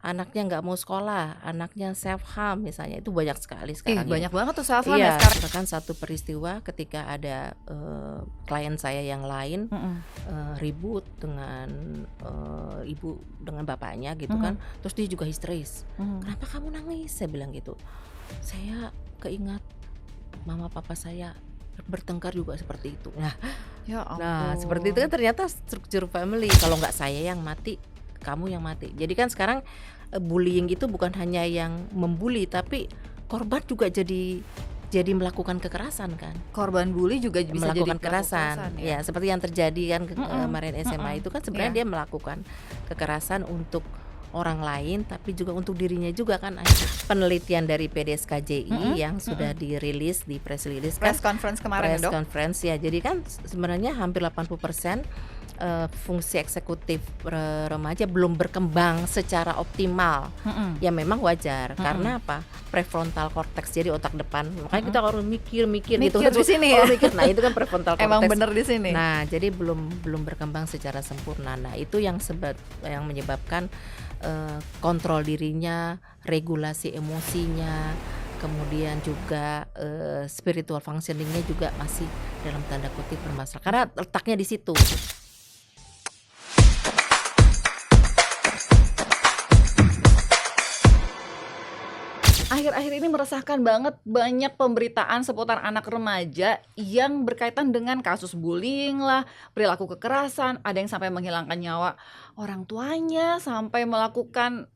anaknya nggak mau sekolah, anaknya self harm misalnya, itu banyak sekali sekarang ini. Banyak banget tuh self harm ya Iya, sekarang. bahkan satu peristiwa ketika ada klien saya yang lain ribut dengan ibu dengan bapaknya gitu kan, terus dia juga histeris. Kenapa kamu nangis? Saya bilang gitu. Saya keingat mama papa saya bertengkar juga seperti itu. Ya Nah, seperti itu ampun. kan ternyata struktur family. Kalau nggak saya yang mati, kamu yang mati. Jadi kan sekarang bullying itu bukan hanya yang membuli, tapi korban juga jadi melakukan kekerasan kan, Korban bully juga bisa jadi melakukan pelaku kekerasan. kekerasan Ya, seperti yang terjadi kan kemarin SMA mm-mm. itu kan sebenarnya Iya. dia melakukan kekerasan untuk orang lain, tapi juga untuk dirinya juga kan. Penelitian dari PDSKJI yang sudah dirilis di press release kan, Press conference kemarin ya press dok. conference ya. Jadi kan sebenarnya hampir 80% fungsi eksekutif remaja belum berkembang secara optimal. Ya memang wajar karena apa? Prefrontal cortex, jadi otak depan. Makanya kita harus mikir gitu. Mikir di sini ya. Kalau mikir, nah itu kan prefrontal cortex. Emang bener di sini. Nah, jadi belum berkembang secara sempurna. Nah, itu yang menyebabkan kontrol dirinya, regulasi emosinya, kemudian juga spiritual functioningnya juga masih dalam tanda kutip bermasalah karena letaknya di situ. Akhir-akhir ini meresahkan banget, banyak pemberitaan seputar anak remaja yang berkaitan dengan kasus bullying lah, perilaku kekerasan, ada yang sampai menghilangkan nyawa orang tuanya, sampai melakukan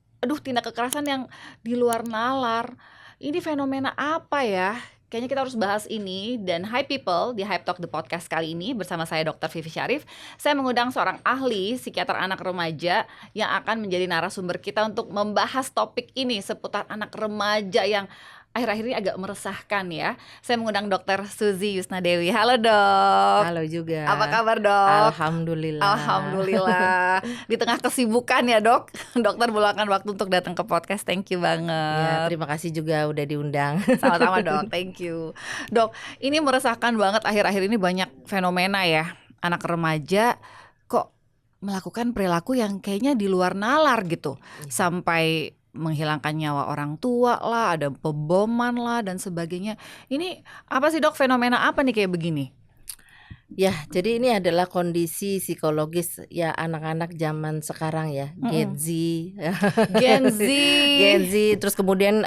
tindak kekerasan yang di luar nalar. Ini fenomena apa ya? Kayaknya kita harus bahas ini. Dan hi people, di Hype Talk The Podcast kali ini bersama saya Dr. Vivi Syarif, saya mengundang seorang ahli psikiater anak remaja yang akan menjadi narasumber kita untuk membahas topik ini seputar anak remaja yang akhir-akhir ini agak meresahkan ya. Saya mengundang Dr. Suzy Yusnadewi. Halo dok. Halo juga. Apa kabar dok? Alhamdulillah. Alhamdulillah. Di tengah kesibukan ya dok, dokter meluangkan waktu untuk datang ke podcast. Thank you banget. Ya, terima kasih juga udah diundang. Sama-sama dok, thank you. Dok, ini meresahkan banget akhir-akhir ini, banyak fenomena ya. Anak remaja kok melakukan perilaku yang kayaknya di luar nalar gitu. Sampai menghilangkan nyawa orang tua lah, ada pemboman lah dan sebagainya. Ini apa sih dok, fenomena apa nih kayak begini? Ya, jadi ini adalah kondisi psikologis ya anak-anak zaman sekarang ya, Gen Z. Gen Z. Gen Z, terus kemudian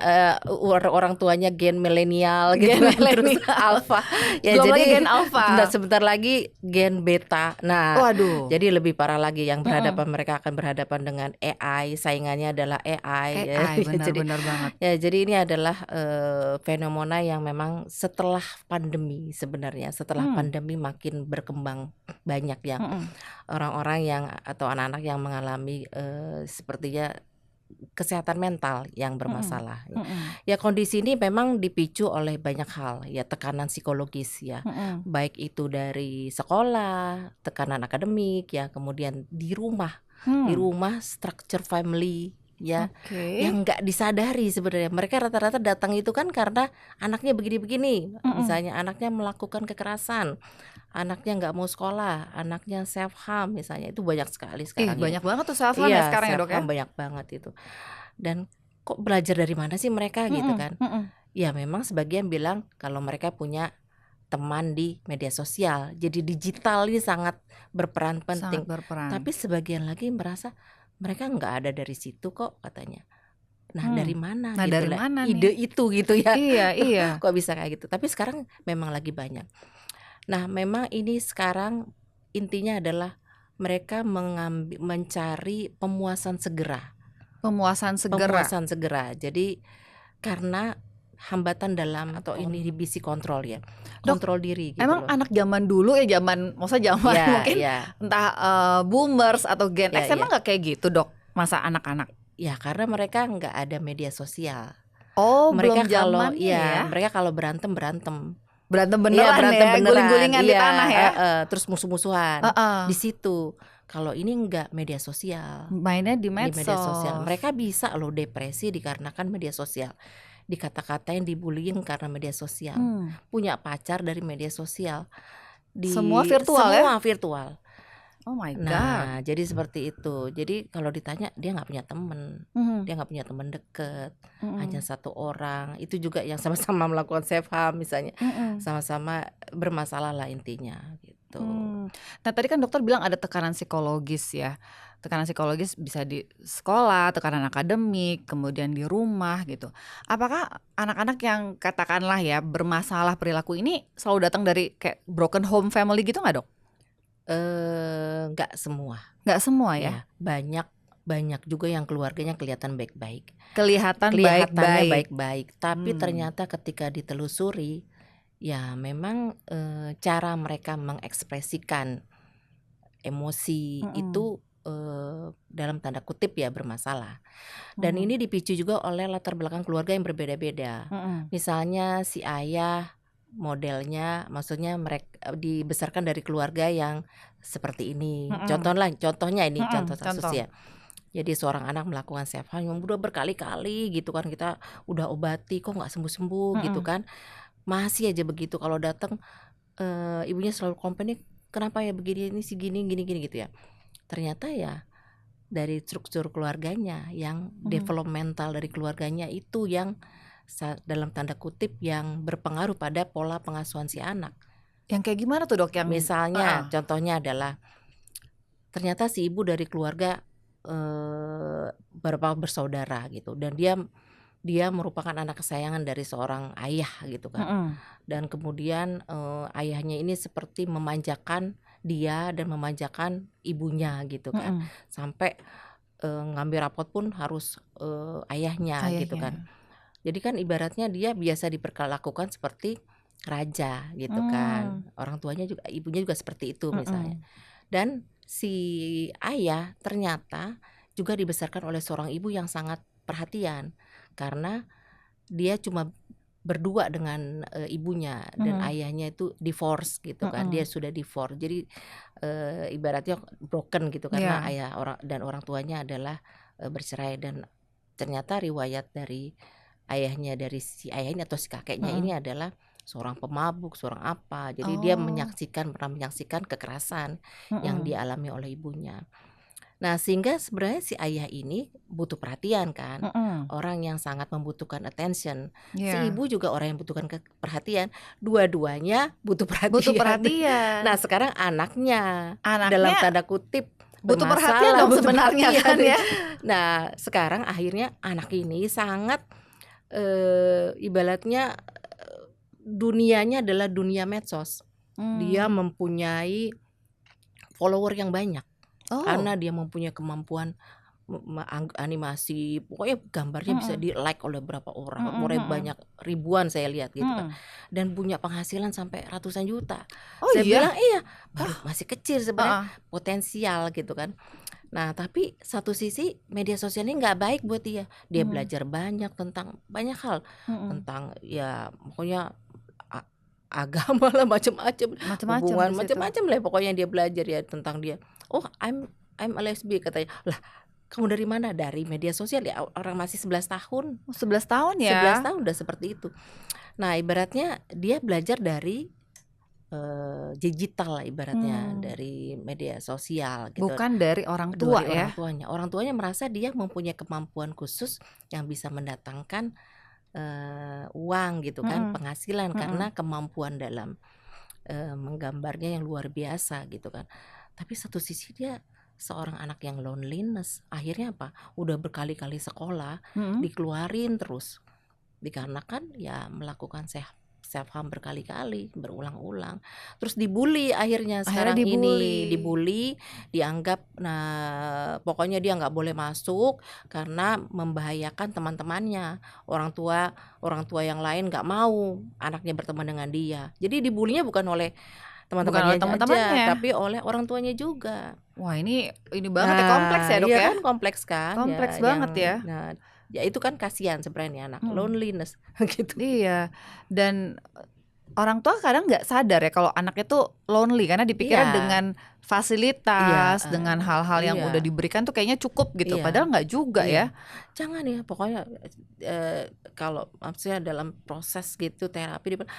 orang tuanya gen milenial gitu Gen kan, terus milenial. alpha. Ya, Belum jadi lagi gen alpha. sebentar lagi gen beta. Nah, Waduh. jadi lebih parah lagi yang mereka akan berhadapan dengan AI, saingannya adalah AI. AI Jadi benar banget. ya, jadi ini adalah fenomena yang memang setelah pandemi sebenarnya, setelah pandemi makin berkembang banyak yang orang-orang yang atau anak-anak yang mengalami sepertinya kesehatan mental yang bermasalah. Ya, kondisi ini memang dipicu oleh banyak hal ya, tekanan psikologis ya, baik itu dari sekolah, tekanan akademik ya, kemudian di rumah structure family ya, yang nggak disadari sebenarnya. Mereka rata-rata datang itu kan karena anaknya begini-begini, misalnya anaknya melakukan kekerasan, anaknya nggak mau sekolah, anaknya self harm misalnya, itu banyak sekali sekarang. Banyak banget tuh self harm ya sekarang ya dok ya. Banyak banget itu. Dan kok belajar dari mana sih mereka gitu kan? Ya memang sebagian bilang kalau mereka punya teman di media sosial, jadi digital ini sangat berperan penting. Tapi sebagian lagi merasa mereka nggak ada dari situ kok katanya. Nah dari mana? Nah, gitu dari lah, mana ide nih? itu gitu ya. Iya. Kok bisa kayak gitu? Tapi sekarang memang lagi banyak. Nah memang ini sekarang intinya adalah mereka mencari pemuasan segera. Pemuasan segera. Jadi karena hambatan dalam atau inhibisi kontrol ya, kontrol diri gitu emang loh. anak zaman dulu ya, maksudnya mungkin entah boomers atau Gen X emang nggak kayak gitu dok, masa anak-anak? Ya karena mereka nggak ada media sosial. belum Mereka zamannya ya. Mereka kalau berantem beneran beneran, guling-gulingan di tanah ya. Terus musuh-musuhan di situ. Kalau ini enggak, media sosial, mainnya di media medsos. sosial. Mereka bisa loh depresi dikarenakan media sosial, dikata-katain, dibullying karena media sosial, punya pacar dari media sosial, Semua virtual ya? Semua virtual. Oh my God. Nah, jadi seperti itu. Jadi kalau ditanya dia nggak punya temen, Mhm, dia nggak punya teman deket, hanya mhm, satu orang. Itu juga yang sama-sama melakukan self harm misalnya, mhm, sama-sama bermasalah lah intinya gitu. Nah tadi kan dokter bilang ada tekanan psikologis ya. Tekanan psikologis bisa di sekolah, tekanan akademik, kemudian di rumah gitu. Apakah anak-anak yang katakanlah ya bermasalah perilaku ini selalu datang dari kayak broken home family gitu nggak, Dok? Nggak semua, Nggak semua ya? ya banyak banyak juga yang keluarganya kelihatan baik-baik, Kelihatan kelihatannya baik-baik. baik-baik, tapi Mmm, ternyata ketika ditelusuri, ya memang, cara mereka mengekspresikan emosi mhm, itu, dalam tanda kutip ya bermasalah. Dan mhm, ini dipicu juga oleh latar belakang keluarga yang berbeda-beda. mhm, Misalnya si ayah modelnya maksudnya dibesarkan dari keluarga yang seperti ini. mhm, Contohnya ini mhm, contoh kasus contoh. ya. Jadi seorang anak melakukan self harm yang udah berkali-kali gitu kan, kita udah obati kok nggak sembuh-sembuh gitu Mhm, kan. Masih aja begitu kalau datang, ibunya selalu komplain, "Nih kenapa ya begini, ini sih gini gini gini," gitu ya. Ternyata ya dari struktur keluarganya yang mhm. developmental dari keluarganya itu yang dalam tanda kutip yang berpengaruh pada pola pengasuhan si anak. Yang kayak gimana tuh, Dok, yang heeh, Misalnya contohnya adalah ternyata si ibu dari keluarga, berapa bersaudara gitu dan dia merupakan anak kesayangan dari seorang ayah gitu kan. mhm, Dan kemudian, ayahnya ini seperti memanjakan dia dan memanjakan ibunya gitu kan. mhm, Sampai, ngambil rapot pun harus, ayahnya gitu kan. ayahnya. Jadi kan ibaratnya dia biasa diperlakukan seperti raja gitu Mmm, kan. Orang tuanya juga ibunya juga seperti itu misalnya. mhm, Dan si ayah ternyata juga dibesarkan oleh seorang ibu yang sangat perhatian. Karena dia cuma berdua dengan, ibunya dan mhm, ayahnya itu divorce gitu kan, dia mhm, sudah divorce. Jadi, ibaratnya broken gitu karena iya, orang tuanya adalah, bercerai dan ternyata riwayat dari ayahnya, dari si ayah ini atau si kakeknya mhm. ini adalah seorang pemabuk, seorang apa. Jadi dia Oh, pernah menyaksikan kekerasan yang mhm, dialami oleh ibunya. Nah, sehingga sebenarnya si ayah ini butuh perhatian kan, mhm, orang yang sangat membutuhkan attention. Si iya, ibu juga orang yang membutuhkan perhatian, dua-duanya butuh butuh perhatian. perhatian. Nah, sekarang anaknya dalam Anaknya tanda kutip butuh perhatian bermasalah, dong butuh sebenarnya perhatian. kan ya? Nah, sekarang akhirnya anak ini sangat, ibaratnya, dunianya adalah dunia medsos. Dia Mmm, mempunyai follower yang banyak. Karena oh, dia mempunyai kemampuan animasi, pokoknya gambarnya bisa mhm, di-like oleh berapa orang, mhm, mulai mhm, banyak ribuan saya lihat gitu kan, mmm. dan punya penghasilan sampai ratusan juta. Oh Saya iya? bilang iya, baru Wah, masih kecil sebenarnya, heeh, potensial gitu kan. Nah tapi satu sisi media sosial ini nggak baik buat dia, dia mhm, belajar banyak tentang banyak hal, mhm, tentang ya pokoknya a agama lah macam-macam, macem-macem hubungan di situ. macam-macam lah pokoknya dia belajar ya tentang dia. "Oh I'm a lesbian," katanya. Lah kamu dari mana? Dari media sosial ya orang masih 11 tahun, Oh 11 tahun 11 ya? tahun udah seperti itu. Nah ibaratnya dia belajar dari, digital lah ibaratnya, Mmm, dari media sosial gitu, bukan dari orang tua dari ya? orang tuanya. Orang tuanya merasa dia mempunyai kemampuan khusus yang bisa mendatangkan, uang gitu kan, Mhm, penghasilan mhm. karena kemampuan dalam, menggambarnya yang luar biasa gitu kan. Tapi satu sisi dia seorang anak yang loneliness, akhirnya apa, udah berkali-kali sekolah Mhm, dikeluarin terus, dikarenakan ya melakukan self harm berkali-kali, berulang-ulang. Terus dibully akhirnya akhirnya sekarang ini, dibully. dibully, dianggap nah pokoknya dia nggak boleh masuk karena membahayakan teman-temannya. Orang tua yang lain nggak mau anaknya berteman dengan dia. Jadi dibulinya bukan oleh Bukan oleh teman-temannya aja, teman-temannya. tapi oleh orang tuanya juga. Wah ini banget ya, kompleks Nah, ya, Dok, iya ya? kan kompleks kan Kompleks ya banget ya? nah, ya itu kan kasihan sebenarnya nih anak, Mhm, loneliness gitu. iya, dan orang tua kadang nggak sadar ya kalau anaknya tuh lonely karena dipikirnya Iya dengan iya, fasilitas, dengan hal-hal yang iya udah diberikan tuh kayaknya cukup gitu, iya padahal nggak juga iya. ya? Jangan ya pokoknya, kalau maksudnya dalam proses gitu terapi dia bilang,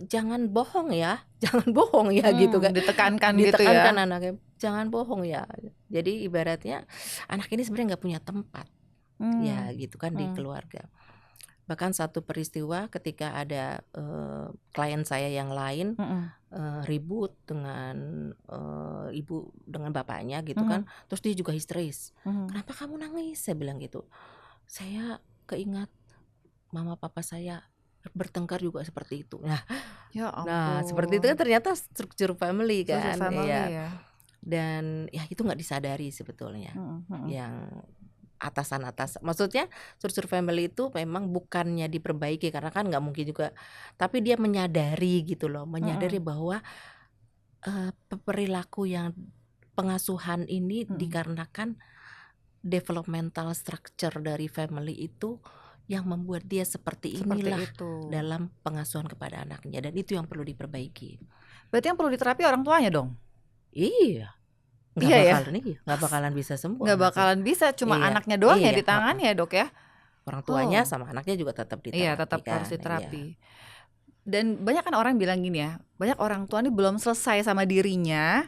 jangan bohong ya, jangan bohong ya gitu kan. Ditekankan gitu Ditekankan ya. anaknya, jangan bohong ya. Jadi ibaratnya anak ini sebenarnya nggak punya tempat ya Hmm. gitu kan di keluarga. Bahkan satu peristiwa ketika ada klien saya yang lain ribut dengan ibu dengan bapaknya gitu kan, terus dia juga histeris. Kenapa kamu nangis? Saya bilang gitu. Saya keingat mama papa saya bertengkar juga seperti itu. Ya Nah seperti itu kan ampun. ternyata struktur family Struktur kan, family ya. ya. Dan ya itu nggak disadari sebetulnya. Yang atasan maksudnya struktur family itu memang bukannya diperbaiki karena kan nggak mungkin juga, tapi dia menyadari gitu loh, menyadari bahwa perilaku yang pengasuhan ini dikarenakan developmental structure dari family itu yang membuat dia seperti Seperti inilah itu. dalam pengasuhan kepada anaknya, dan itu yang perlu diperbaiki. Berarti yang perlu diterapi orang tuanya dong? Iya, Iya ya? nggak bakalan bisa sembuh Nggak anak sih. bakalan bisa, cuma Iya, anaknya doang ya iya, ditangani ya dok ya? orang tuanya Oh, sama anaknya juga tetap iya diterapi tetap harus kan, iya. diterapi. Dan banyak kan orang bilang gini ya, banyak orang tua nih belum selesai sama dirinya,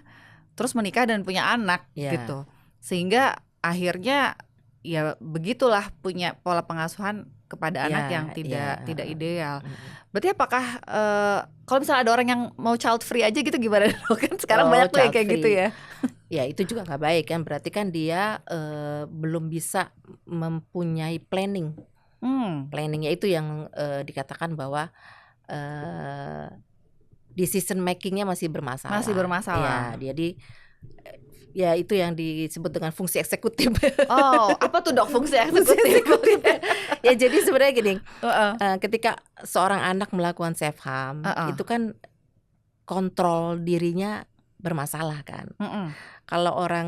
terus menikah dan punya anak Iya. gitu. Sehingga akhirnya ya begitulah punya pola pengasuhan kepada anak yang tidak ideal. Berarti apakah kalau misalnya ada orang yang mau child free aja gitu gimana dok? Kan sekarang banyak tuh yang child kayak gitu free. ya. Ya itu juga nggak baik kan, berarti kan dia belum bisa mempunyai planning. Planningnya itu yang dikatakan bahwa decision makingnya masih bermasalah. Masih bermasalah. Ya, jadi ya itu yang disebut dengan fungsi eksekutif. Oh, apa tuh dok fungsi eksekutif? Ya jadi sebenarnya gini, ketika seorang anak melakukan self harm, itu kan kontrol dirinya bermasalah kan. Kalau orang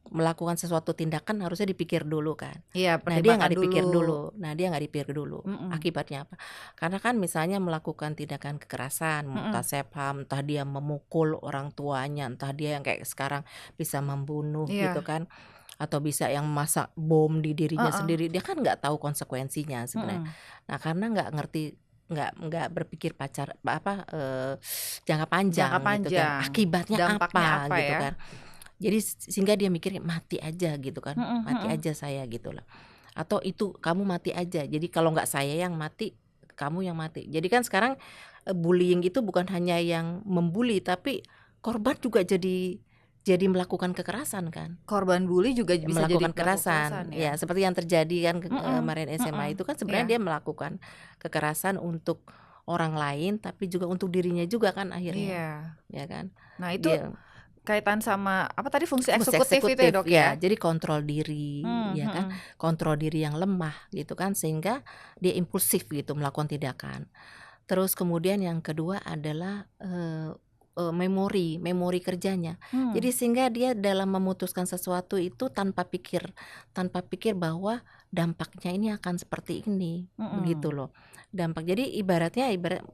melakukan sesuatu tindakan harusnya dipikir dulu kan. Iya, Nah dia nggak pertimbangkan dipikir dulu. Akibatnya apa? Karena kan misalnya melakukan tindakan kekerasan, entah self harm, entah dia memukul orang tuanya, entah dia yang kayak sekarang bisa membunuh gitu kan, atau bisa yang masak bom di dirinya sendiri, dia kan nggak tahu konsekuensinya sebenarnya. Nah karena nggak ngerti, nggak berpikir jangka panjang gitu kan, akibatnya Dampaknya apa gitu ya? kan. Jadi sehingga dia mikir mati aja gitu kan, mati aja saya gitu lah. Atau itu kamu mati aja. Jadi kalau nggak saya yang mati, kamu yang mati. Jadi kan sekarang bullying itu bukan hanya yang membuli, tapi korban juga jadi melakukan kekerasan kan. Korban bully juga bisa jadi Melakukan kekerasan. Ya, seperti yang terjadi kan kemarin SMA itu kan sebenarnya dia melakukan kekerasan untuk orang lain tapi juga untuk dirinya juga kan akhirnya. Ya kan. Nah, itu kaitan sama apa tadi fungsi eksekutif itu ya dok ya. ya? Jadi kontrol diri, ya kan, kontrol diri yang lemah gitu kan, sehingga dia impulsif gitu melakukan tindakan. Terus kemudian yang kedua adalah memori kerjanya. Jadi sehingga dia dalam memutuskan sesuatu itu tanpa pikir bahwa dampaknya ini akan seperti ini, begitu loh. Jadi ibarat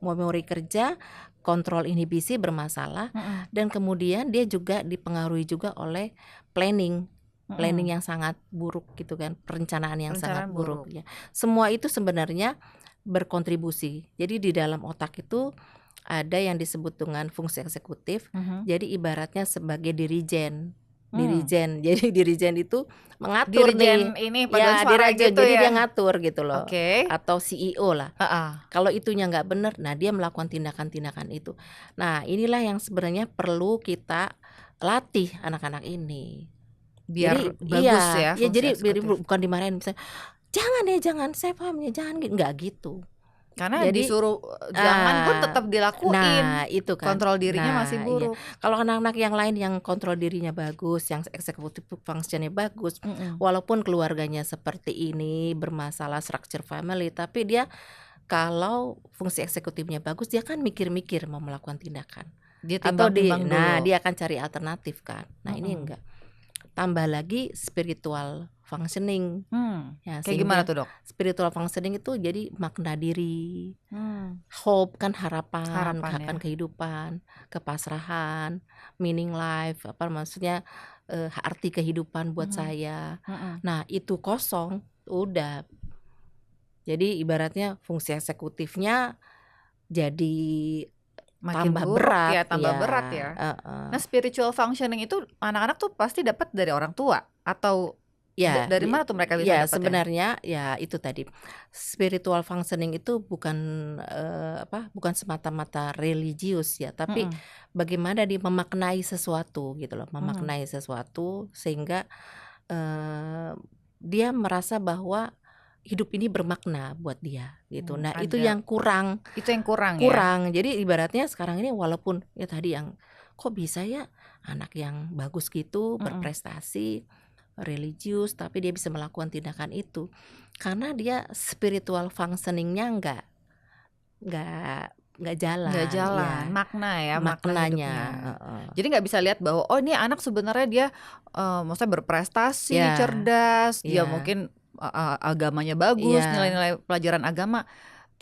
memori kerja, kontrol inhibisi bermasalah, dan kemudian dia juga dipengaruhi juga oleh planning yang sangat buruk gitu kan, perencanaan yang sangat buruk ya. Semua itu sebenarnya berkontribusi. Jadi di dalam otak itu ada yang disebut dengan fungsi eksekutif. Jadi ibaratnya sebagai dirijen. Jadi dirijen itu mengatur dirjen, jadi dia ngatur gitu loh. Okay. Atau CEO lah. Kalau itunya nggak benar, nah dia melakukan tindakan-tindakan itu. Nah inilah yang sebenarnya perlu kita latih anak-anak ini. Biar jadi, bagus ya. Jadi bukan dimarahin misalnya, jangan saya paham ya, jangan, nggak gitu. Karena jadi, disuruh jangan pun tetap dilakuin. Nah itu kan, kontrol dirinya masih buruk. Kalau anak-anak yang lain yang kontrol dirinya bagus, yang eksekutif functionnya bagus, walaupun keluarganya seperti ini bermasalah structure family, tapi dia kalau fungsi eksekutifnya bagus, dia kan mikir-mikir mau melakukan tindakan. Dia timbang-timbang dulu. Dia akan cari alternatif kan. Nah ini enggak. Tambah lagi spiritual functioning. Ya, kayak gimana tuh dok? Spiritual functioning itu jadi makna diri, hope kan harapan kehidupan, kepasrahan, meaning life, apa maksudnya arti kehidupan buat saya. Nah itu kosong, udah. Jadi ibaratnya fungsi eksekutifnya jadi Makin tambah buruk berat, ya, tambah ya, berat ya. heeh. Nah, spiritual functioning itu anak-anak tuh pasti dapat dari orang tua atau Ya, dari mana tuh mereka bisa ya dapatnya? sebenarnya ya itu tadi, spiritual functioning itu bukan, bukan semata-mata religius ya, tapi Mhm, bagaimana dia memaknai sesuatu gitu loh, mhm, memaknai sesuatu sehingga, eee, dia merasa bahwa hidup ini bermakna buat dia gitu. Nah itu ada yang kurang itu yang kurang ya? kurang. Jadi ibaratnya sekarang ini walaupun ya tadi yang, kok bisa ya anak yang bagus gitu, Mhm. berprestasi, religius, tapi dia bisa melakukan tindakan itu. Karena dia spiritual functioning-nya nggak nggak Nggak jalan, jalan, ya makna ya, makna maknanya, hidupnya. heeh. Jadi nggak bisa lihat bahwa, oh ini anak sebenarnya dia, maksudnya berprestasi, Iya, cerdas, dia iya, mungkin, agamanya bagus, iya, nilai-nilai pelajaran agama,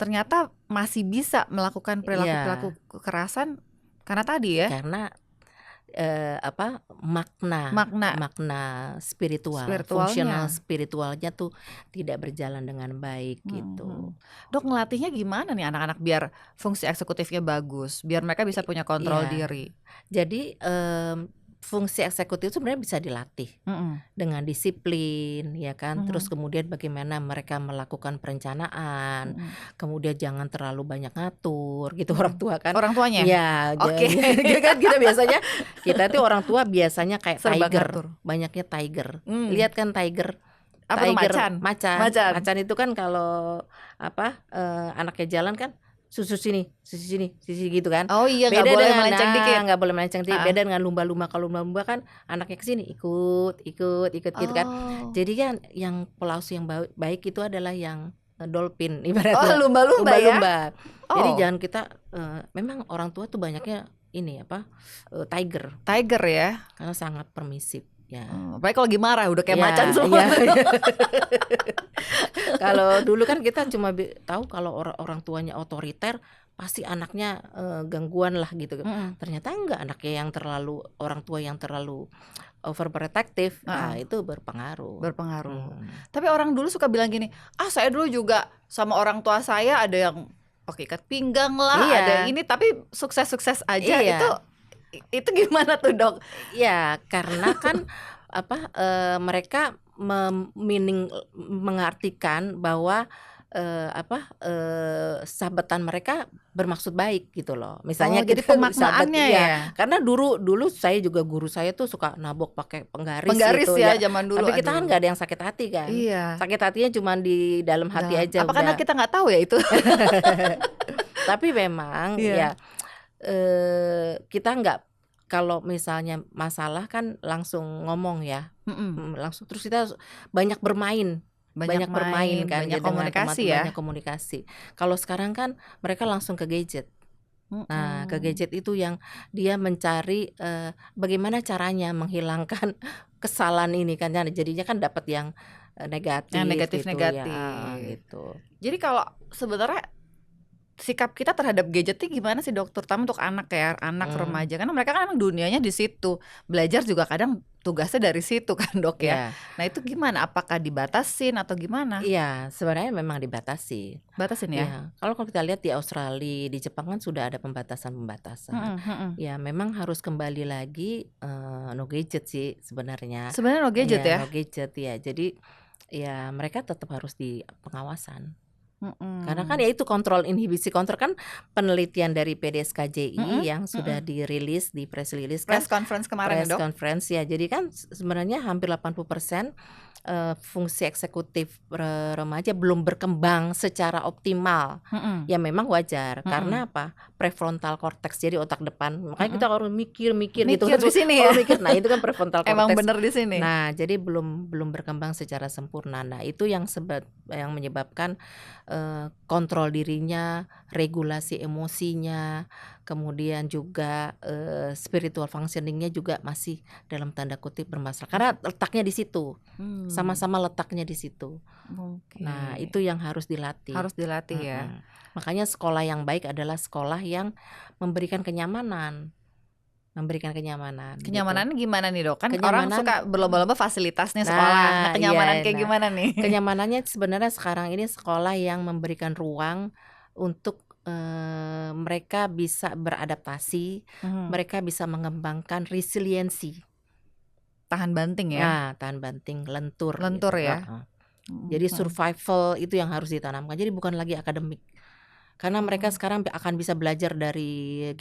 ternyata masih bisa melakukan perilaku-perilaku iya, kekerasan karena tadi ya, karena makna makna makna spiritual, fungsional spiritualnya. spiritualnya tuh tidak berjalan dengan baik Mhm, mhm. gitu. Dok, ngelatihnya gimana nih anak-anak biar fungsi eksekutifnya bagus, biar mereka bisa punya kontrol Iya, diri? jadi, fungsi eksekutif itu sebenarnya bisa dilatih Mhm, dengan disiplin ya kan, terus mhm, kemudian bagaimana mereka melakukan perencanaan, mhm, kemudian jangan terlalu banyak ngatur gitu orang mhm. tua kan. Orang tuanya? Ya Oke. kan kita biasanya kita tuh orang tua biasanya kayak Serba tiger, ngatur. banyaknya tiger. Mmm, Lihat kan tiger apa tuh tiger, macan? macan. Macan? Macan itu kan kalau anaknya jalan kan susu sini, gitu kan. Oh iya, nggak Beda boleh dengan melenceng dikit? nggak boleh melenceng Heeh. beda dengan lumba-lumba. Kalau lumba-lumba kan anaknya ke sini ikut ikut ikut gitu kan. Oh. Jadi kan yang pelaus yang baik itu adalah yang, dolphin Oh, ibaratnya, lumba-lumba ya? lumba-lumba. Jadi Oh, jangan kita, memang orang tua tuh banyaknya ini tiger, tiger ya? karena sangat permisif, ya. Apalagi kalau lagi marah udah kayak Iya, macan iya. semua tuh. Kalau dulu kan kita cuma tahu kalau orang tuanya otoriter, pasti anaknya, gangguan lah gitu. Mhm, Ternyata enggak, anaknya yang terlalu orang tua yang terlalu overprotective, heeh, itu berpengaruh. berpengaruh. Mhm. Tapi orang dulu suka bilang gini, "Ah, saya dulu juga sama orang tua saya ada yang pakai ikat pinggang lah, ada yang Iya, ini," tapi sukses-sukses aja. Itu iya, itu gimana tuh, Dok? iya, karena kan mereka mengartikan bahwa, sahabatan mereka bermaksud baik gitu loh. Oh, Misalnya jadi kita sahabat, pemaknaannya iya, ya? karena dulu saya juga guru saya tuh suka nabok pakai penggaris Penggaris gitu ya ya, zaman dulu, tapi kita kan aduh. nggak ada yang sakit hati kan, Iya. sakit hatinya cuman di dalam hati aja Apa karena udah. kita nggak tahu ya itu? Tapi memang Iya. ya, kita nggak, kalau misalnya masalah kan langsung ngomong ya, Mhm. langsung, terus kita banyak bermain Banyak banyak bermain main, kan banyak ya dengan teman, komunikasi ya? banyak komunikasi. Kalau sekarang kan mereka langsung ke gadget. Nah, ke Mhm. gadget itu yang dia mencari, bagaimana caranya menghilangkan kesalahan ini kan ya, jadinya kan dapat yang, Yang negatif gitu ya, heeh, negatif-negatif. gitu. Jadi kalau sebenarnya sikap kita terhadap gadget ini gimana sih, Dok? Terutama untuk anak ya, anak Mmm, remaja, karena mereka kan emang dunianya di situ. Belajar juga kadang tugasnya dari situ kan, Dok ya. iya. Nah itu gimana? Apakah dibatasin atau gimana? Iya, sebenarnya memang dibatasi. Batasin ya? Ya, kalau kita lihat di Australia, di Jepang kan sudah ada pembatasan-pembatasan. Mhm, mhm. Ya, memang harus kembali lagi, no gadget sih sebenarnya. Sebenarnya no gadget Ya, ya? no gadget ya. Jadi ya mereka tetap harus di pengawasan. Karena kan Mhm. ya itu kontrol inhibisi kontrol kan penelitian dari PDSKJI Mhm, yang sudah mhm. dirilis di press release kan, Press conference kemarin ya, press Dok? conference ya. Jadi kan sebenarnya hampir 80%, fungsi eksekutif remaja belum berkembang secara optimal. Mhm, Ya memang wajar, mhm, karena apa? Prefrontal cortex, jadi otak depan. Makanya kita mhm. harus mikir-mikir gitu Mikir kan, di sini ya? kalau mikir. Nah, itu kan prefrontal Emang cortex. bener di sini? Nah, jadi belum belum berkembang secara sempurna. Nah, itu yang yang menyebabkan, kontrol dirinya, regulasi emosinya, kemudian juga, spiritual functioning-nya juga masih dalam tanda kutip bermasalah. Karena letaknya di situ, Mmm, sama-sama letaknya di situ. oke. Nah, itu yang harus dilatih. Harus dilatih ya? Mhm. Makanya sekolah yang baik adalah sekolah yang memberikan kenyamanan gitu. Kenyamanannya gimana nih, Dok? Kan orang Kenyamanan, suka berlomba-lomba fasilitas nih sekolah. Nah, nah, kenyamanan iya, kayak nah, gimana nih? kenyamanannya sebenarnya sekarang ini sekolah yang memberikan ruang untuk, mereka bisa beradaptasi, mereka bisa mengembangkan resiliensi. Tahan banting ya? Tahan banting, lentur Lentur gitu, ya? heeh. Jadi survival itu yang harus ditanamkan, jadi bukan lagi akademik. Karena mereka sekarang akan bisa belajar dari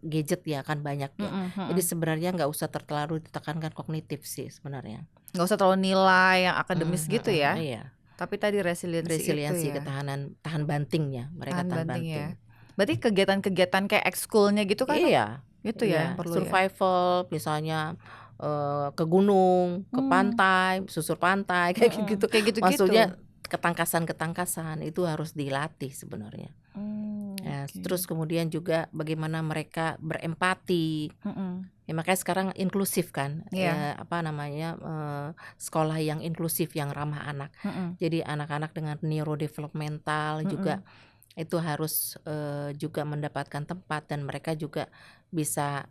gadget ya, kan banyak ya. Jadi sebenarnya nggak usah terlalu ditekankan kognitif sih sebenarnya. Nggak usah terlalu nilai yang akademis gitu ya? Iya. Tapi tadi resiliensi itu Resiliensi, ya? tahan bantingnya, mereka Tahan tahan banting ya? banting. Berarti kegiatan-kegiatan kayak ekskulnya gitu kan? Iya, Itu ya yang perlu ya? survival misalnya, ke gunung, ke pantai, susur pantai kayak gitu. Kayak gitu-gitu. Maksudnya ketangkasan itu harus dilatih sebenarnya. Terus kemudian juga bagaimana mereka berempati. Ya makanya sekarang inklusif kan, apa namanya, sekolah yang inklusif yang ramah anak. Jadi anak-anak dengan neurodevelopmental juga itu harus juga mendapatkan tempat, dan mereka juga bisa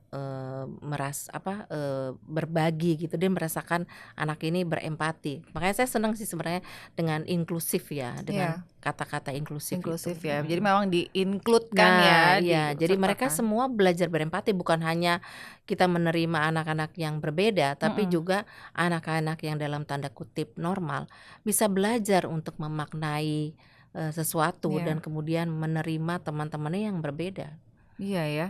berbagi gitu, dia merasakan anak ini berempati. Makanya saya senang sih sebenarnya dengan inklusif ya, dengan kata-kata inklusif itu. ya. Jadi memang di-include-kan ya, Iya, jadi mereka disertakan. semua belajar berempati, bukan hanya kita menerima anak-anak yang berbeda, tapi juga anak-anak yang dalam tanda kutip normal bisa belajar untuk memaknai sesuatu dan kemudian menerima teman-temannya yang berbeda. Iya ya.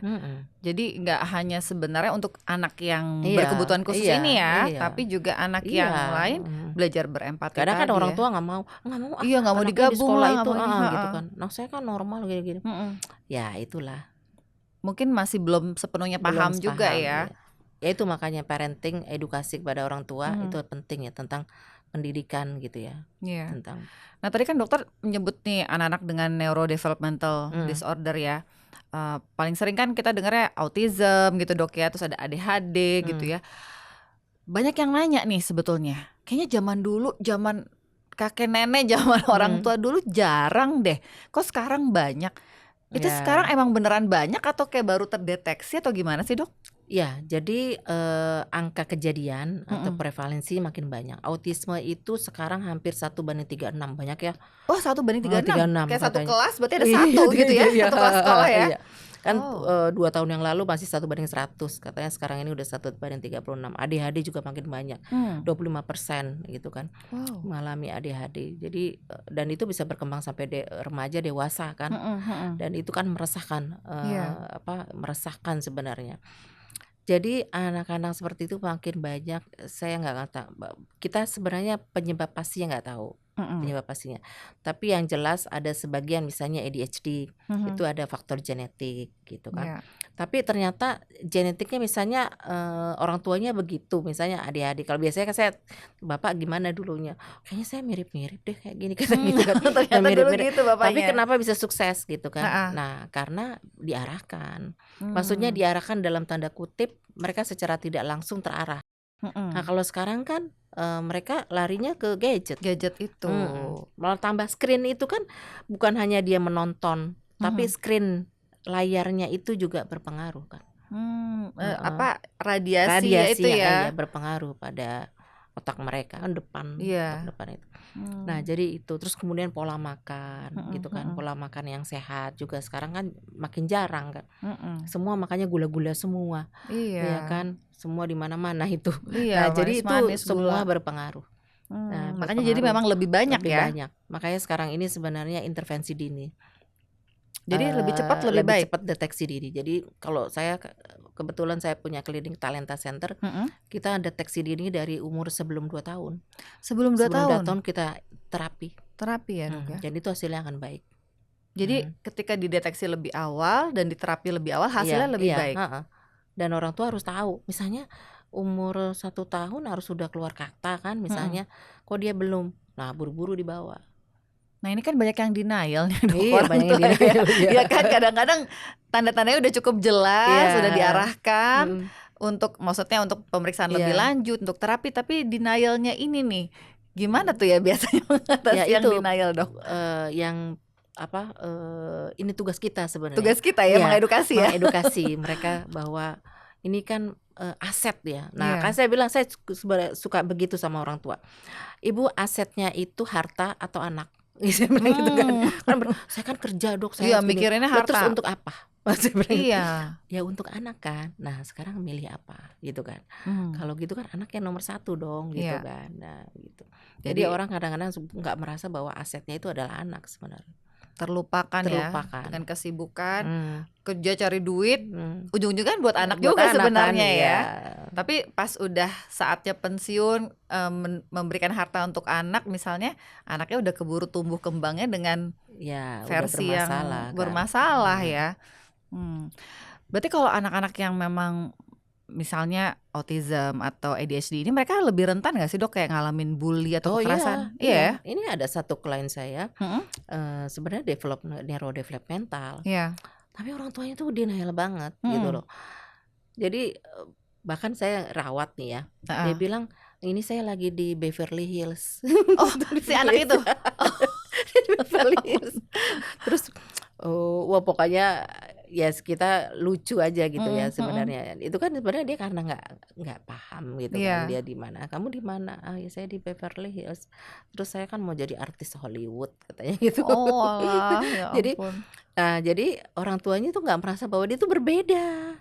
Jadi nggak hanya sebenarnya untuk anak yang berkebutuhan khusus Iya, ini ya, iya. tapi juga anak Iya, yang lain belajar berempati kadang kan tadi orang ya. tua nggak mau Iya, nggak mau anaknya di digabung sekolah lah, itu nggak mau ini, gitu kan. Nah saya kan normal gini-gini. Ya itulah, Mungkin masih belum sepenuhnya belum paham juga sepaham, ya. Ya itu makanya parenting, edukasi kepada orang tua itu penting ya, tentang pendidikan gitu ya. Iya. Tentang Nah tadi kan dokter menyebut nih anak-anak dengan neurodevelopmental disorder ya. Paling sering kan kita dengarnya autism gitu dok ya, terus ada ADHD gitu ya. Banyak yang nanya nih sebetulnya, kayaknya zaman dulu, zaman kakek nenek, zaman orang tua dulu jarang deh, kok sekarang banyak. Itu Ya. sekarang emang beneran banyak atau kayak baru terdeteksi atau gimana sih dok? Ya, jadi angka kejadian atau prevalensi makin banyak. Autisme itu sekarang hampir 1:36, banyak ya. Oh 1:36, kayak satu katanya. kelas berarti ada satu gitu ya, Iya, satu kelas sekolah ya. iya. Kan 2 tahun yang lalu masih 1:100, katanya sekarang ini udah 1:36. ADHD juga makin banyak, 25% gitu kan, mengalami ADHD. Jadi dan itu bisa berkembang sampai remaja, dewasa kan, dan itu kan meresahkan, meresahkan sebenarnya. Jadi anak-anak seperti itu makin banyak, saya nggak tahu. Kita sebenarnya penyebab pastinya nggak tahu, penyebab pastinya. Tapi yang jelas ada sebagian misalnya ADHD, itu ada faktor genetik gitu kan. Tapi ternyata genetiknya misalnya orang tuanya begitu, misalnya ADHD. Kalau biasanya kan saya, "Bapak gimana dulunya?" "Kayaknya saya mirip-mirip deh kayak gini," kata gitu kan. Ternyata dulu Mirip-mirip. gitu bapaknya. Tapi kenapa bisa sukses gitu kan? Nah, karena diarahkan. Maksudnya diarahkan dalam tanda kutip, mereka secara tidak langsung terarah. Nah kalau sekarang kan mereka larinya ke gadget. Gadget itu. Malah tambah screen itu kan bukan hanya dia menonton, tapi screen layarnya itu juga berpengaruh kan. Radiasi itu ya. Iya, berpengaruh pada otak mereka kan, otak depan itu. Nah jadi itu, terus kemudian pola makan gitu kan, pola makan yang sehat juga sekarang kan makin jarang kan. Semua makannya gula-gula semua, ya kan, semua di mana-mana itu. Nah jadi itu semua berpengaruh. Nah, makanya jadi memang lebih banyak ya. banyak. Makanya sekarang ini sebenarnya intervensi dini. Jadi lebih cepat lebih baik. cepat deteksi dini. Jadi kalau saya kebetulan saya punya klinik Talenta Center, kita deteksi dini dari umur sebelum 2 tahun. Sebelum 2 tahun kita terapi ya dok ya. Jadi itu hasilnya akan baik. Jadi ketika dideteksi lebih awal dan diterapi lebih awal hasilnya lebih baik. Dan orang tua harus tahu, misalnya umur 1 tahun harus sudah keluar kata kan misalnya, kok dia belum, nah buru-buru dibawa. Nah ini kan banyak yang denial nih dok, Iya, orang banyak tua yang denial, ya. Ya kan kadang-kadang tanda-tandanya udah cukup jelas, sudah diarahkan untuk maksudnya untuk pemeriksaan lebih lanjut, untuk terapi, tapi denialnya ini nih gimana tuh ya biasanya mengatasi yang denial dok? Yang ini tugas kita sebenarnya. Tugas kita ya, mengedukasi ya. Mengedukasi mereka bahwa ini kan aset ya. Nah kan saya bilang, saya suka begitu sama orang tua. Ibu, asetnya itu harta atau anak? Saya bilang gitu kan. Kan Mmm. saya kan kerja Dok, saya Iya, harus gini. mikirinnya Lah terus harta. untuk apa? Saya bilang gitu. Iya. Ya untuk anak kan. Nah sekarang milih apa gitu kan. Mmm. Kalau gitu kan anaknya nomor 1 dong gitu Iya. kan. Nah gitu. Jadi Jadi orang kadang-kadang nggak merasa bahwa asetnya itu adalah anak sebenarnya. terlupakan ya Terlupakan. dengan kesibukan, Hmm. kerja cari duit, ujung-ujungnya kan buat anak Buat juga anak kan, sebenarnya ya. iya. Tapi pas udah saatnya pensiun, memberikan harta untuk anak misalnya, anaknya udah keburu tumbuh kembangnya dengan Ya, udah versi bermasalah yang kan. bermasalah ya. Berarti kalau anak-anak yang memang misalnya autism atau ADHD ini mereka lebih rentan nggak sih Dok kayak ngalamin bully atau Oh kekerasan? iya, Iya ya? ini ada satu klien saya, Mhm. sebenarnya neurodevelopmental, Iya. tapi orang tuanya tuh denial banget gitu loh. Jadi bahkan saya rawat nih ya, dia Heeh. bilang ini saya lagi di Beverly Hills. Oh, si anak itu? Di Beverly Hills. Terus wah pokoknya ya kita lucu aja gitu ya sebenarnya. Itu kan sebenarnya dia karena nggak paham gitu kan, Iya. dia di mana. Kamu di mana? Ah ya saya di Beverly Hills. Terus saya kan mau jadi artis Hollywood katanya gitu. Oalah, ya Jadi ampun. jadi orang tuanya tuh nggak merasa bahwa dia tuh berbeda.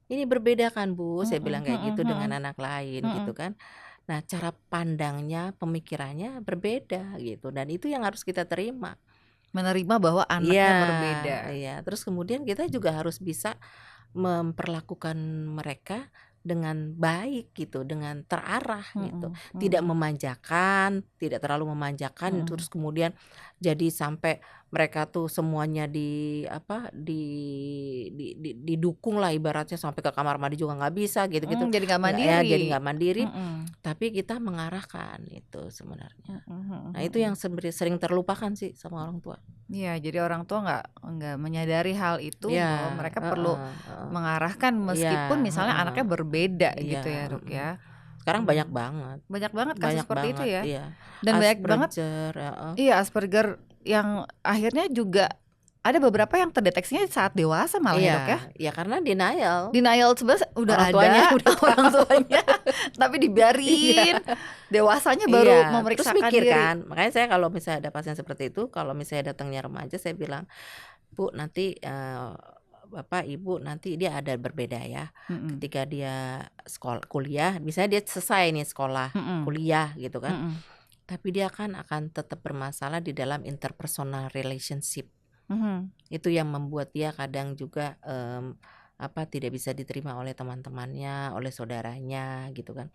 Ini berbeda kan Bu, saya bilang kayak gitu dengan anak lain gitu kan. Nah cara pandangnya, pemikirannya berbeda gitu, dan itu yang harus kita terima. Menerima bahwa Iya, anaknya berbeda. iya. Terus kemudian kita juga harus bisa memperlakukan mereka dengan baik gitu, dengan terarah gitu. Tidak memanjakan, tidak terlalu memanjakan, terus kemudian jadi sampai mereka tuh semuanya didukung lah ibaratnya, sampai ke kamar mandi juga nggak bisa gitu-gitu. Jadi nggak Nggak ya, jadi mandiri. nggak mandiri. Tapi kita mengarahkan itu sebenarnya. Nah itu yang sering terlupakan sih sama orang tua. Iya, jadi orang tua nggak menyadari hal itu bahwa Ya, mereka perlu mengarahkan meskipun misalnya anaknya berbeda gitu ya Dok ya. Sekarang banyak banget. Banyak banget kasus Banyak seperti itu banget, ya. iya. Dan banyak banget iya Asperger yang akhirnya juga ada beberapa yang terdeteksinya saat dewasa malah ya Dok ya. Iya karena denial. Denial sebenarnya udah Orang ada tuanya udah orang tuanya, tapi dibiarin. Dewasanya baru Terus memeriksakan mikir diri. kan, makanya saya kalau misalnya ada pasien seperti itu, kalau misalnya datangnya remaja saya bilang, Bu nanti Bapak Ibu nanti dia ada berbeda ya. Ketika dia kuliah, misalnya dia selesai nih sekolah, kuliah gitu kan. Tapi dia akan tetap bermasalah di dalam interpersonal relationship. Itu yang membuat dia kadang juga tidak bisa diterima oleh teman-temannya, oleh saudaranya gitu kan.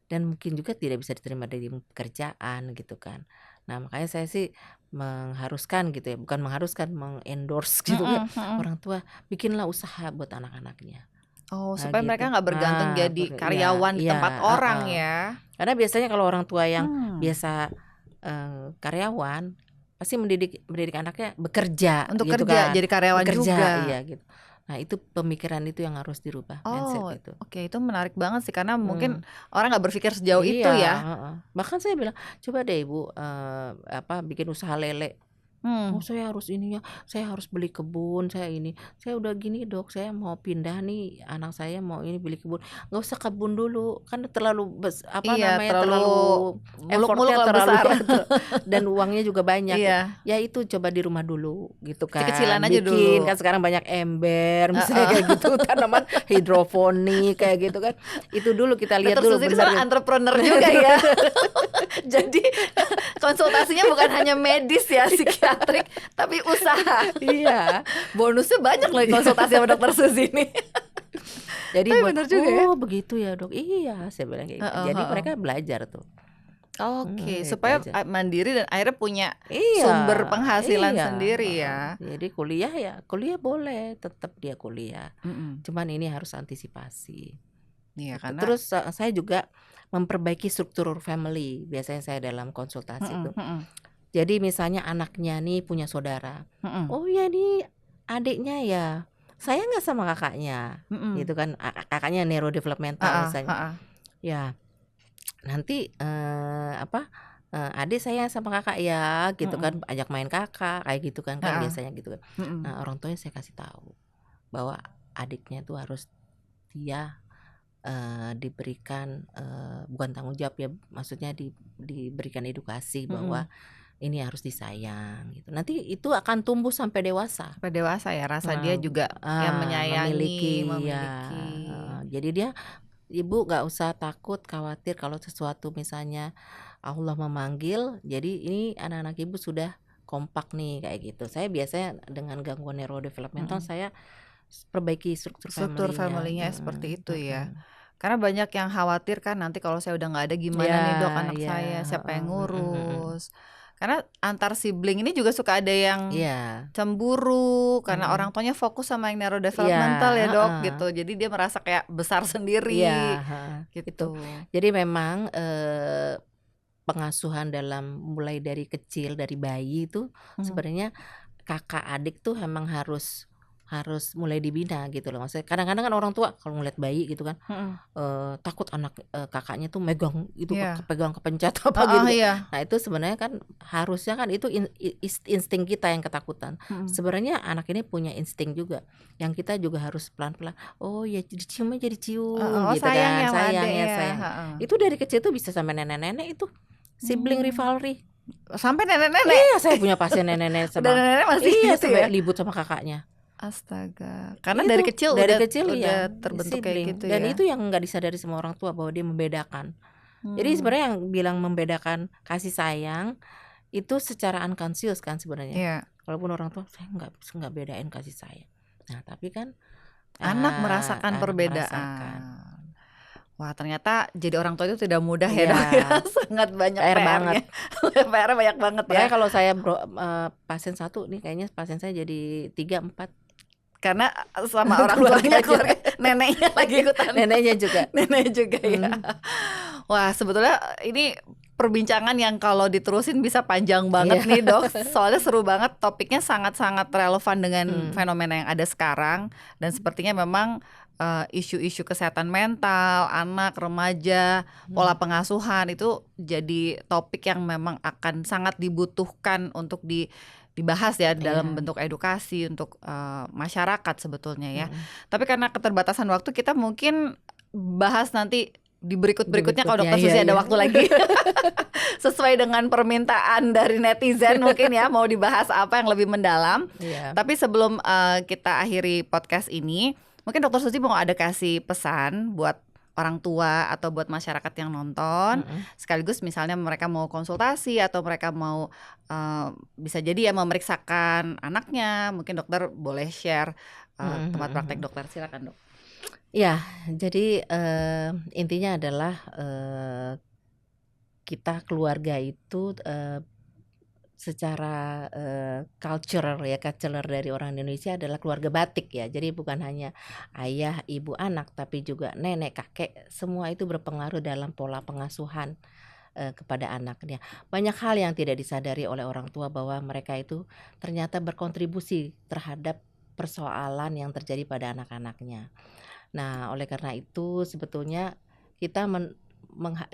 Dan mungkin juga tidak bisa diterima dari pekerjaan gitu kan. Nah makanya saya sih mengharuskan gitu ya, bukan mengharuskan, mengendorse gitu kan, orang tua bikinlah usaha buat anak-anaknya. Oh, Nah supaya mereka gitu. nggak bergantung jadi karyawan di tempat orang ya. Karena biasanya kalau orang tua yang biasa karyawan pasti mendidik anaknya bekerja Untuk gitu kerja, kan. jadi karyawan Bekerja, juga. iya gitu. Nah itu pemikiran itu yang harus dirubah, mindset Oh, itu. oke, itu menarik banget sih karena mungkin orang nggak berpikir sejauh itu Iya, ya. Bahkan saya bilang, coba deh Ibu bikin usaha lele. Oh saya harus ininya, saya harus beli kebun, saya udah gini Dok, saya mau pindah nih, anak saya mau ini beli kebun. Nggak usah kebun dulu, kan terlalu Iya, terlalu muluk-muluk effortnya lah terlalu besar. dan uangnya juga banyak. Iya. Ya itu coba di rumah dulu gitu kan. Kecil-kecilan aja Bikin dulu. kan sekarang banyak ember misalnya kayak gitu, tanaman hidroponik kayak gitu kan. Itu dulu kita lihat dulu Dr. Suzy benar. entrepreneur juga ya. Jadi konsultasinya bukan hanya medis ya, psikiatrik, tapi usaha. Iya. Bonusnya banyak loh konsultasi sama Dr. Suzy ini. Jadi Tapi bener juga ya. begitu ya Dok. Iya, saya bilang kayak gitu. Jadi mereka belajar tuh. Oke, supaya belajar. mandiri dan akhirnya punya sumber penghasilan sendiri ya. Jadi kuliah boleh, tetap dia kuliah. Cuman ini harus antisipasi. Iya, Gitu. karena Terus saya juga memperbaiki struktur family. Biasanya saya dalam konsultasi itu. Jadi misalnya anaknya nih punya saudara. Oh ya nih adiknya ya. Saya nggak sama kakaknya, gitu kan? Kakaknya neurodevelopmental misalnya. Ya, nanti adik saya sama kakak ya, gitu kan? Ajak main kakak, kayak gitu kan biasanya gitu kan. Nah orang tuanya saya kasih tahu bahwa adiknya tuh harus dia diberikan bukan tanggung jawab ya, maksudnya diberikan edukasi bahwa ini harus disayang gitu. Nanti itu akan tumbuh sampai dewasa. Sampai dewasa ya, rasa dia juga yang Memiliki, menyayangi, ya. Jadi dia, ibu nggak usah takut, khawatir kalau sesuatu misalnya Allah memanggil. Jadi ini anak-anak ibu sudah kompak nih kayak gitu. Saya biasanya dengan gangguan neurodevelopmental saya perbaiki struktur struktur familynya. familynya seperti itu ya. Karena banyak yang khawatir kan nanti kalau saya udah nggak ada gimana nih dok anak saya, siapa yang ngurus. Karena antar sibling ini juga suka ada yang cemburu karena orang tuanya fokus sama yang neurodevelopmental ya dok gitu. Jadi dia merasa kayak besar sendiri gitu. Jadi memang pengasuhan dalam mulai dari kecil, dari bayi itu sebenarnya kakak adik tuh memang harus mulai dibina gitu loh. Maksudnya kadang-kadang kan orang tua kalau ngeliat bayi gitu kan takut anak kakaknya tuh megang itu kepegang kepencet apa gitu. Nah itu sebenarnya kan harusnya kan itu insting kita yang ketakutan. Sebenarnya anak ini punya insting juga yang kita juga harus pelan-pelan. Oh ya diciumnya jadi cium gitu sayang kan, sayang. Itu dari kecil tuh bisa sampai nenek-nenek itu sibling rivalry. Sampai nenek-nenek. Iya, saya punya pasien nenek-nenek sama nenek masih gitu sampai libut sama kakaknya. Astaga, karena dari kecil udah terbentuk kayak gitu dan ya. itu yang nggak disadari sama orang tua bahwa dia membedakan. Jadi sebenarnya yang bilang membedakan kasih sayang itu secara unconscious kan sebenarnya. Walaupun orang tua saya nggak bedain kasih sayang. Nah tapi kan anak merasakan perbedaan. Wah ternyata jadi orang tua itu tidak mudah ya dok ya. Sangat banyak PR-nya. PR banyak banget ya. Makanya kalau saya pasien satu nih kayaknya pasien saya jadi 3, 4. Karena sama orang tuanya keluarga neneknya lagi ikutan. Neneknya juga ya. Wah sebetulnya ini perbincangan yang kalau diterusin bisa panjang banget nih dok. Soalnya seru banget, topiknya sangat-sangat relevan dengan fenomena yang ada sekarang. Dan sepertinya memang isu-isu kesehatan mental, anak, remaja, pola pengasuhan itu jadi topik yang memang akan sangat dibutuhkan untuk dibahas ya dalam bentuk edukasi untuk masyarakat sebetulnya ya. Tapi karena keterbatasan waktu kita mungkin bahas nanti di berikutnya kalau dokter Susi ada waktu lagi. Sesuai dengan permintaan dari netizen mungkin ya mau dibahas apa yang lebih mendalam. Tapi sebelum kita akhiri podcast ini, mungkin dokter Susi mau ada kasih pesan buat orang tua atau buat masyarakat yang nonton, sekaligus misalnya mereka mau konsultasi atau mereka mau bisa jadi ya memeriksakan anaknya, mungkin dokter boleh share tempat praktek dokter, silakan dok. Ya, jadi intinya adalah kita keluarga itu secara culture dari orang Indonesia adalah keluarga batik ya. Jadi bukan hanya ayah, ibu, anak, tapi juga nenek, kakek, semua itu berpengaruh dalam pola pengasuhan kepada anaknya. Banyak hal yang tidak disadari oleh orang tua bahwa mereka itu ternyata berkontribusi terhadap persoalan yang terjadi pada anak-anaknya. Nah, oleh karena itu sebetulnya kita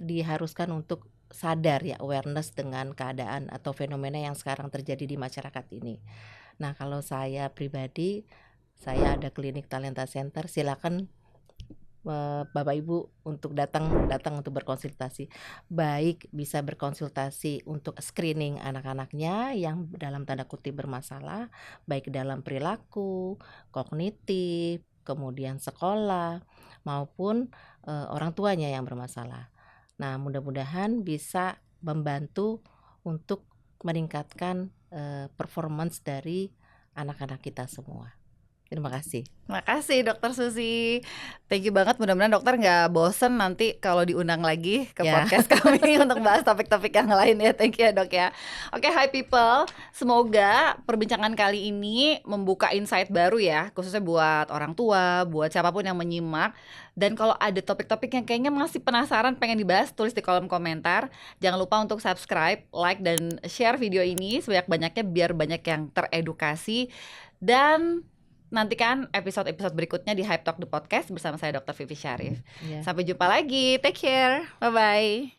diharuskan untuk sadar ya, awareness dengan keadaan atau fenomena yang sekarang terjadi di masyarakat ini. Nah kalau saya pribadi, saya ada klinik Talenta Center, silakan Bapak Ibu untuk datang untuk berkonsultasi. Baik bisa berkonsultasi untuk screening anak-anaknya yang dalam tanda kutip bermasalah, baik dalam perilaku, kognitif, kemudian sekolah, maupun orang tuanya yang bermasalah. Nah, mudah-mudahan bisa membantu untuk meningkatkan performance dari anak-anak kita semua. Terima kasih. Terima kasih Dokter Susi. Thank you banget, mudah-mudahan dokter gak bosen nanti kalau diundang lagi ke podcast kami untuk bahas topik-topik yang lain ya. Thank you ya dok ya. Oke, hi people, semoga perbincangan kali ini membuka insight baru ya, khususnya buat orang tua, buat siapapun yang menyimak. Dan kalau ada topik-topik yang kayaknya masih penasaran pengen dibahas, tulis di kolom komentar. Jangan lupa untuk subscribe, like, dan share video ini sebanyak-banyaknya biar banyak yang teredukasi. Dan nantikan episode-episode berikutnya di Hype Talk The Podcast bersama saya Dr. Vivi Syarif. Sampai jumpa lagi, take care, bye-bye.